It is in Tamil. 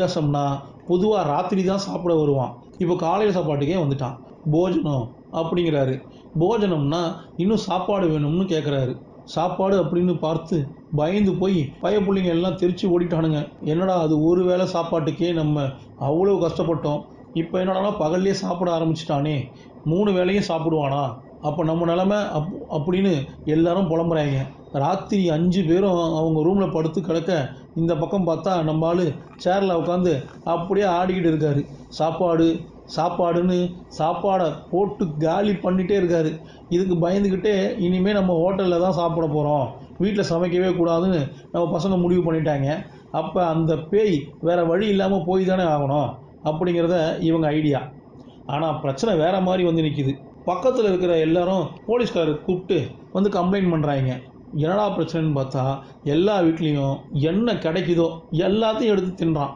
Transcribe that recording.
வித்தியாசம்னா பொதுவாக ராத்திரி தான் சாப்பிட வருவான். இப்போ காலையில் சாப்பாட்டுக்கே வந்துட்டான். போஜனம் அப்படிங்கிறாரு. போஜனம்னா இன்னும் சாப்பாடு வேணும்னு கேட்குறாரு. சாப்பாடு அப்படின்னு பார்த்து பயந்து போய் பயப்புள்ளைங்க எல்லாம் தெரிச்சு ஓடிட்டானுங்க. என்னடா அது ஒரு வேளை சாப்பாட்டுக்கே நம்ம அவ்வளோ கஷ்டப்பட்டோம். இப்போ என்னடானா பகல்லே சாப்பிட ஆரம்பிச்சிட்டானே, 3 வேளையும் சாப்பிடுவானா, அப்போ நம்ம நிலமை அப்படின்னு எல்லாரும் புலம்புறாங்க. ராத்திரி 5 பேரும் அவங்க ரூமில் படுத்து கிடக்க இந்த பக்கம் பார்த்தா நம்ம ஆள் சேரில் உட்காந்து அப்படியே ஆடிக்கிட்டு இருக்காரு. சாப்பாடு சாப்பாடுன்னு சாப்பாடை போட்டு காலி பண்ணிகிட்டே இருக்காரு. இதுக்கு பயந்துக்கிட்டே இனிமேல் நம்ம ஹோட்டலில் தான் சாப்பிட போகிறோம், வீட்டில் சமைக்கவே கூடாதுன்னு நம்ம பசங்க முடிவு பண்ணிட்டாங்க. அப்போ அந்த பேய் வேறு வழி இல்லாமல் போய் தானே ஆகணும் அப்படிங்கிறத இவங்க ஐடியா. ஆனால் பிரச்சனை வேறு மாதிரி வந்து நிற்கிது. பக்கத்தில் இருக்கிற எல்லாரும் போலீஸ்காரர் கூப்பிட்டு வந்து கம்ப்ளைண்ட் பண்ணுறாங்க. என்னடா பிரச்சனைன்னு பார்த்தா எல்லா வீட்லேயும் என்ன கிடைக்குதோ எல்லாத்தையும் எடுத்து தின்றான்.